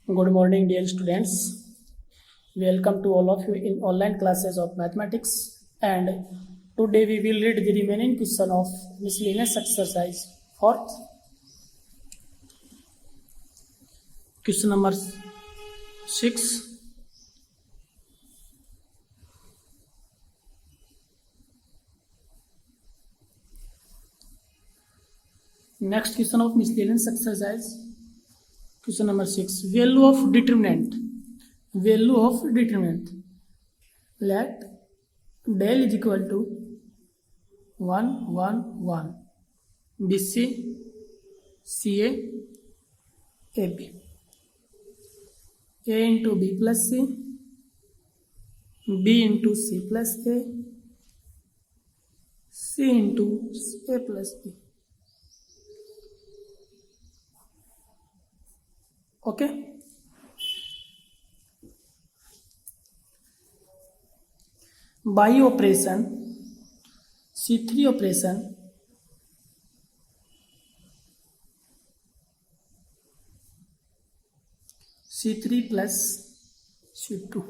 Good morning, dear students. Welcome to all of you in online classes of mathematics. And today we will read the remaining question of miscellaneous exercise. Fourth, question number 6. Next question of miscellaneous exercise. Question number 6. Value of determinant. Value of determinant. Let del is equal to 1, 1, 1. BC, CA, AB. A into B plus C, B into C plus A, C into A plus B. Okay. By operation, C3 operation, C3 plus C2.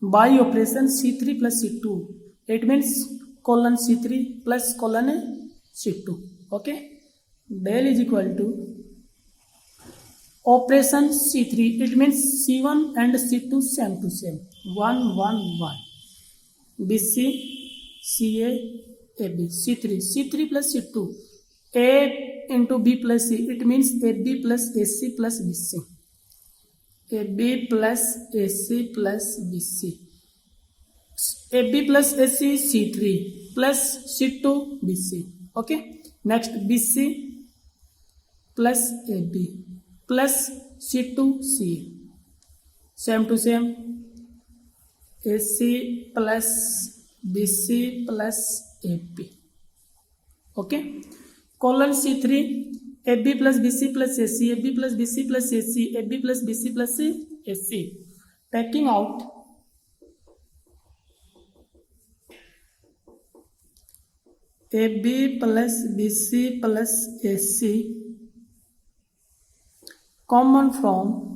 By operation C3 plus C2, it means colon C3 plus colon C2. Okay. Del is equal to operation C3, it means C1 and C2 same to same. 1, 1, 1. BC, CA, AB. C3 plus C2. A into B plus C, it means AB plus AC plus BC. AB plus AC plus BC. AB plus AC C3 plus C2 BC. Okay. Next BC plus AB plus C2 C. Same to same. AC plus BC plus AB. Okay. Colon C3, AB plus BC plus AC, AB plus BC plus AC, AB plus BC plus AC. Taking out AB plus BC plus AC common from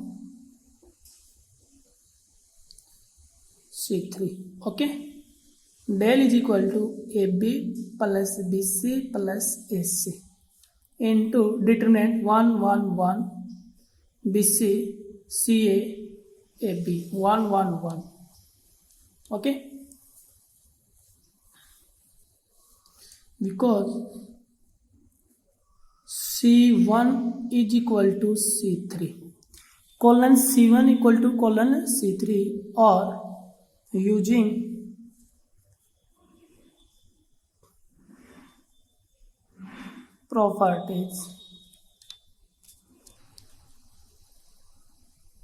C3. Okay. Del is equal to AB plus BC plus AC into determinant 1, 1, 1, BC, CA, AB, 1, 1, 1. Okay. Because C1 is equal to C3, colon C1 equal to colon C3, or using properties.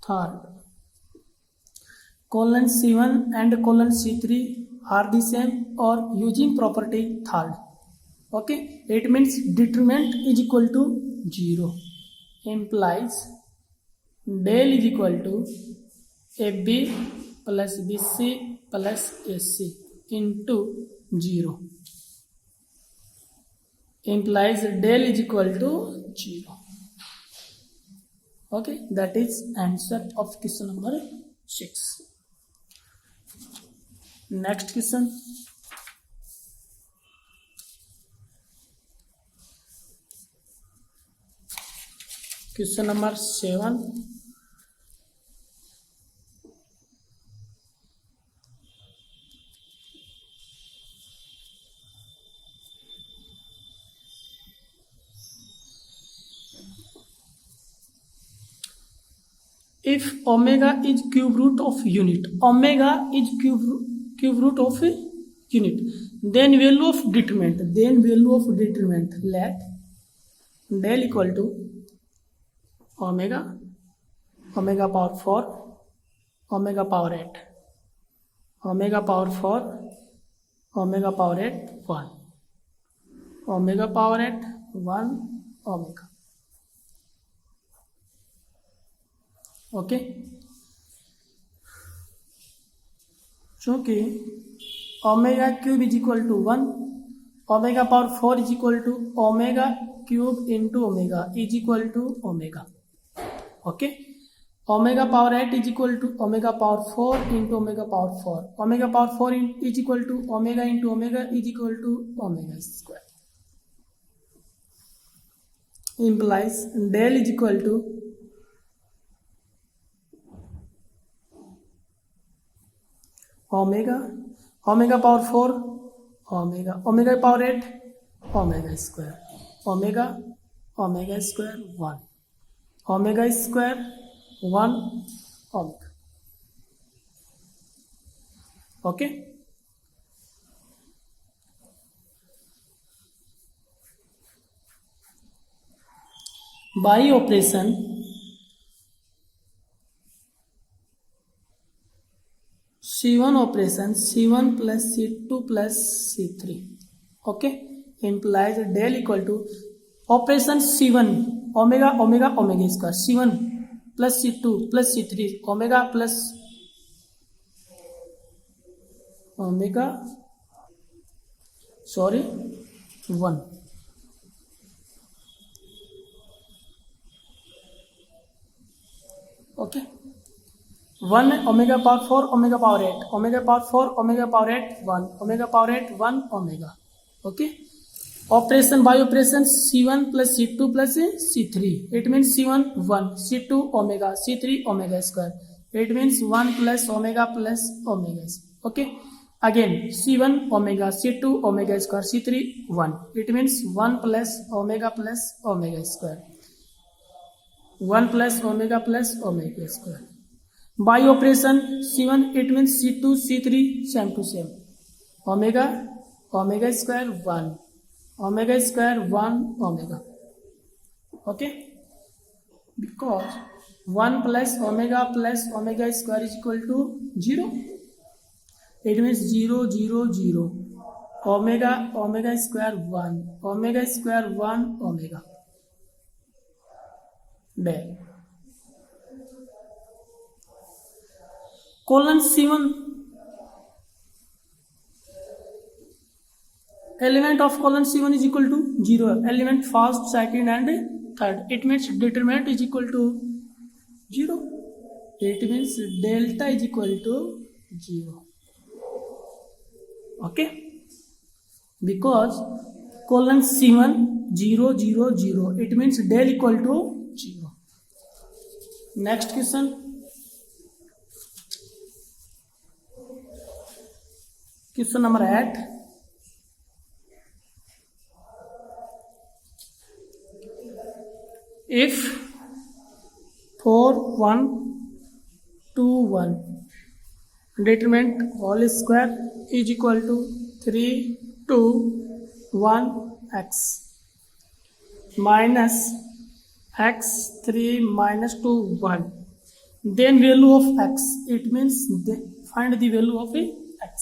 Third, colon C1 and colon C3 are the same, or using property third. Okay, it means determinant is equal to 0, implies del is equal to AB plus BC plus AC into 0, implies del is equal to 0. Okay, that is answer of question number 6. Next question. Question number 7. If omega is cube root of unit, omega is cube root of unit, then value of determinant, let del equal to omega power 4, omega power 8, omega power 4, omega power 8, 1, omega power 8, 1, omega. Okay. चूँकि omega cube is equal to 1, omega power 4 is equal to omega cube into omega is equal to omega. Okay. omega power 8 is equal to omega power 4 into omega power 4. Omega power 4 is equal to omega into omega is equal to omega square. Implies del is equal to omega power 4 omega power 8 omega square omega square 1 omega square 1 omega. Okay, by operation C1 operation C1 plus C2 plus C3, okay, implies del equal to operation C1 omega square C1 plus C2 plus C3 omega plus omega 1. Okay, 1 omega power 4 omega power 8 omega power 4 omega power 8 1 omega power 8 1 omega. Okay, operation by operation C1 plus C2 plus C3, it means C1 1 C2 omega C3 omega square, it means 1 plus omega. Okay, again C1 omega C2 omega square C3 1, it means 1 plus omega square 1 plus omega square. By operation C1, it means C2 C3 same to same omega square 1 omega square 1 omega. Okay, because 1 plus omega square is equal to 0, it means 0 0 0 omega square 1 omega del colon C1 element of colon C1 is equal to 0, element first second and third, it means determinant is equal to 0, it means delta is equal to 0. Okay, because colon C1 0 0 0, it means del equal to 0. Next question, question number 8. If 4 1 2 1 determinant whole square is equal to 3 2 1 x minus x 3 minus 2 1, then value of x, it means find the value of x.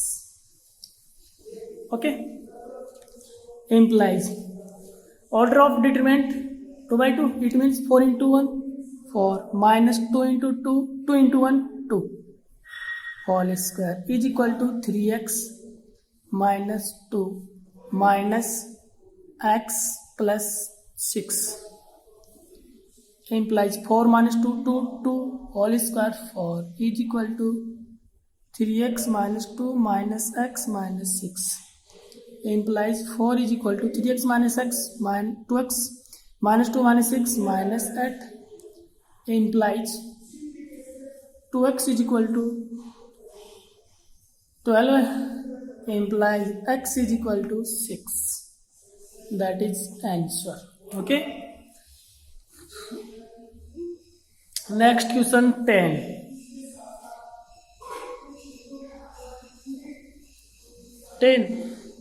Okay, implies order of determinant 2 by 2, it means 4 into 1 4 minus 2 into 2 2 into 1 2 whole square is equal to 3x minus 2 minus x plus 6, implies 4 minus 2 2 2 whole square 4 is equal to 3x minus 2 minus x minus 6, implies 4 is equal to 3x minus x minus 2x minus 2 minus 6 minus 8, implies 2x is equal to 12, implies x is equal to 6, that is answer. Okay, next question 10.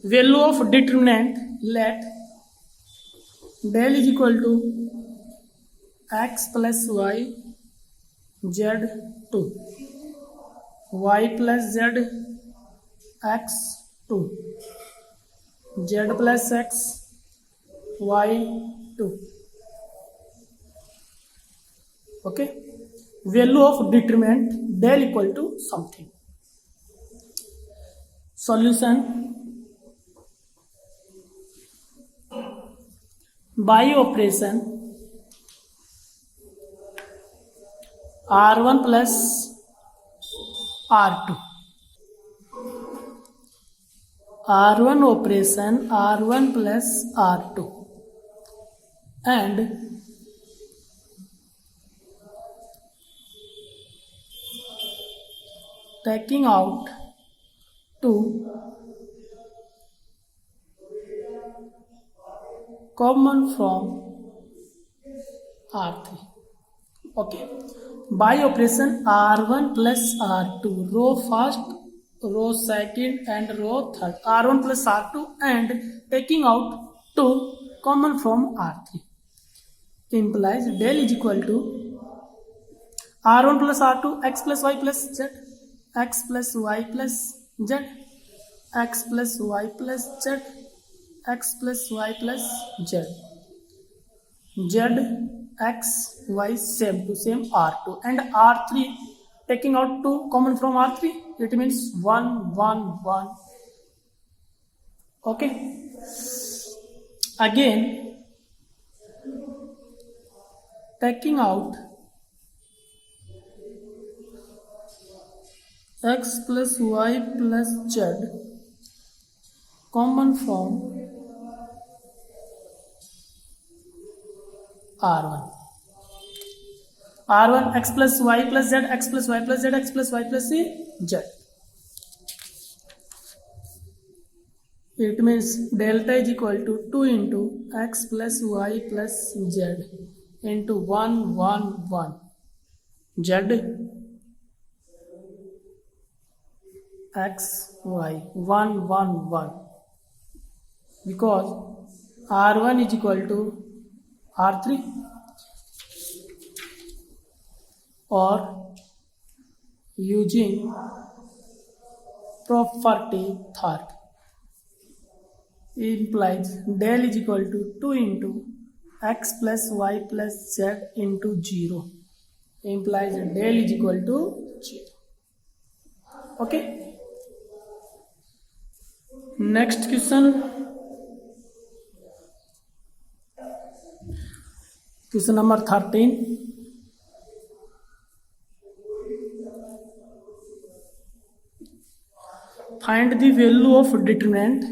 Value of determinant, let del is equal to x plus y z 2 y plus z x 2 z plus x y 2. Okay, value of determinant del equal to something. Solution by operation R1 plus R2. R1 operation R1 plus R2 and taking out 2 common from R3. Okay. By operation R1 plus R2, row first, row second and row third, R1 plus R2 and taking out 2 common from R3 implies del is equal to R1 plus R2 x plus y plus z, x plus y plus z, x plus y plus z, x plus y plus z, z x y same to same R2 and R3 taking out 2 common from R3, it means 1 1 1. Okay, again taking out x plus y plus z common from R1. R1 x plus y plus z, x plus y plus z, x plus y plus z. It means delta is equal to 2 into x plus y plus z into 1 1 1 z x y 1 1 1 because R1 is equal to R3 or using property third implies del is equal to 2 into x plus y plus z into 0 implies del is equal to 0. Okay, next question number 13. Find the value of determinant.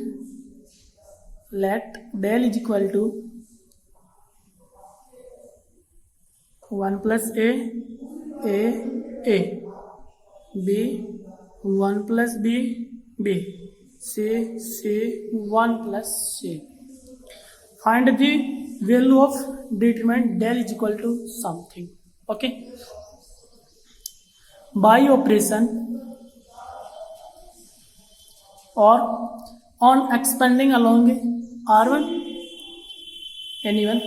Let del is equal to 1 plus a b 1 plus b c 1 plus c. Find the value of determinant del is equal to something. Okay, by operation or on expanding along R1, anyone,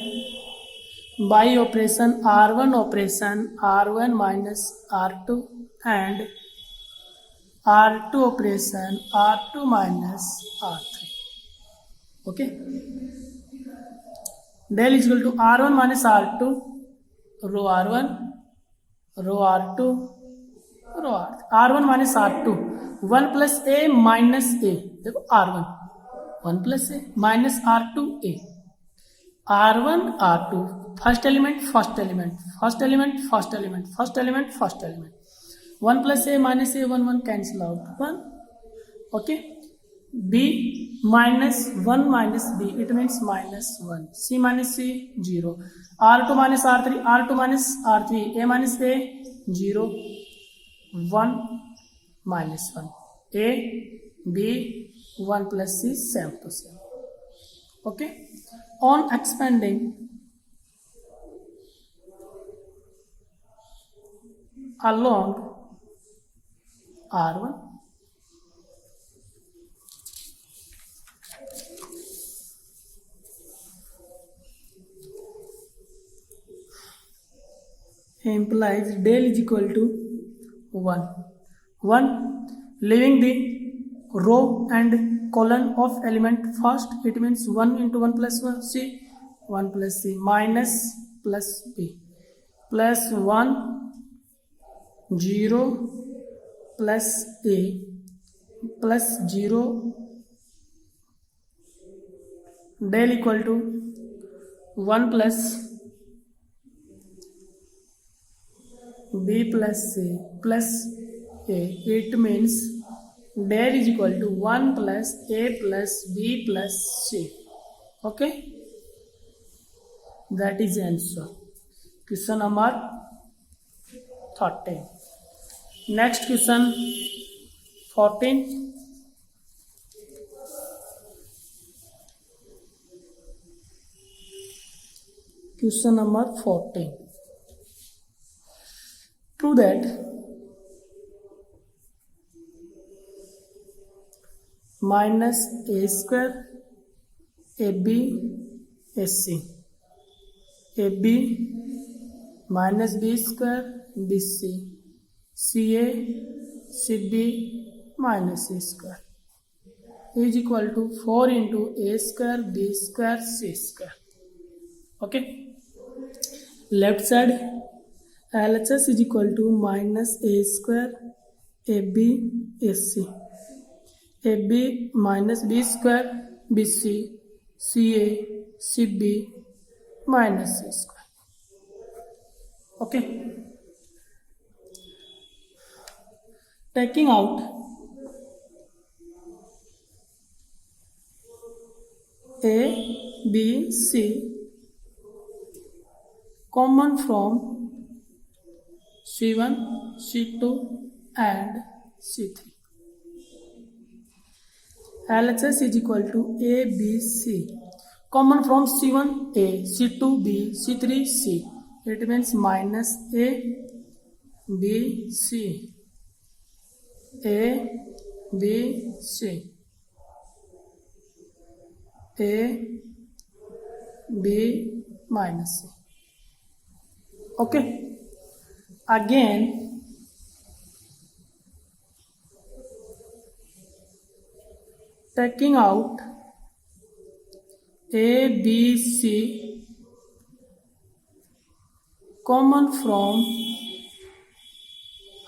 by operation R1 minus R2 and R2 operation R2 minus R3. Okay, del is equal to R1 minus R2 row R1 row R2 row R3, R1 minus R2 1 plus a minus a, देखो R1 1 plus a minus R2 a, R1 R2 first element 1 plus a minus a 1 1 cancel out 1. Okay, b minus 1 minus b, it means minus 1, c minus c 0, R2 minus R3 a minus a 0 1 minus 1, a b 1 plus c same to same. Okay, on expanding along R1 implies del is equal to 1 leaving the row and column of element first, it means 1 into 1 plus 1 plus c minus plus b plus 1 0 plus a plus 0 del equal to 1 plus B plus C plus A. It means del is equal to 1 plus A plus B plus C. Okay, that is answer. Question number 13. Next question 14. Question number 14. Prove that minus A square AB AC AB minus B square BC CA CB minus C square is equal to 4 into A square B square C square. Okay, left side LHS is equal to minus A square AB AC AB minus B square BC CA CB minus C square. Okay, taking out A B C common from C1 C2 and C3. LHS is equal to A B C common from C1 A C2 B C3 C. It means minus A B C A B C A B minus C. Okay, again taking out A B C common from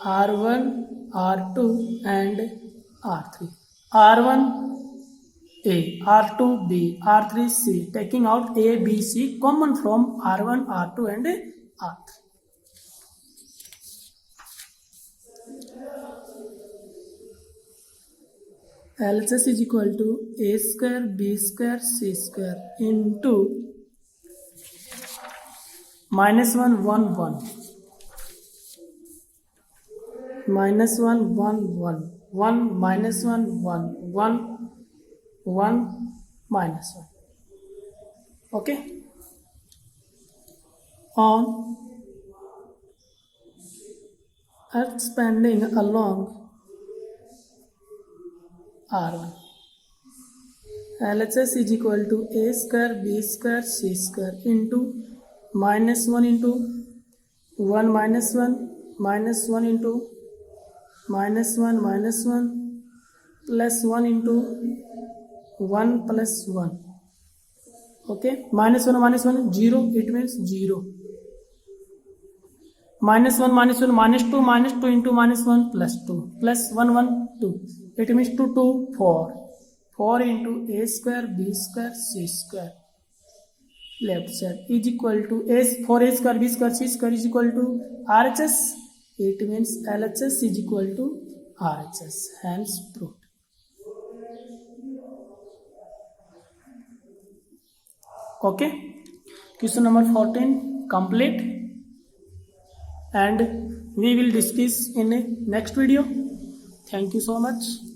R1 R2 and R3 R1 A R2 B R3 C. Taking out A B C common from R1 R2 and R3. LHS is equal to A square B square C square into minus 1 1 1 minus 1 1 1 1 minus 1 1 1 1 minus 1. Okay, on expanding along R1 LHS is equal to A square B square C square into minus 1 into 1 minus 1 minus 1 into minus 1 minus 1 plus 1 into 1 plus 1. Okay, minus 1 0. It means 0. Minus 1 minus 2 into minus 1 plus 2 plus 1 1 2. It means 2 2 4. 4 into A square B square C square left side is equal to A 4A square B square C square is equal to RHS. It means LHS is equal to RHS. Hence proved. Okay, question number 14 complete, and we will discuss in a next video. Thank you so much.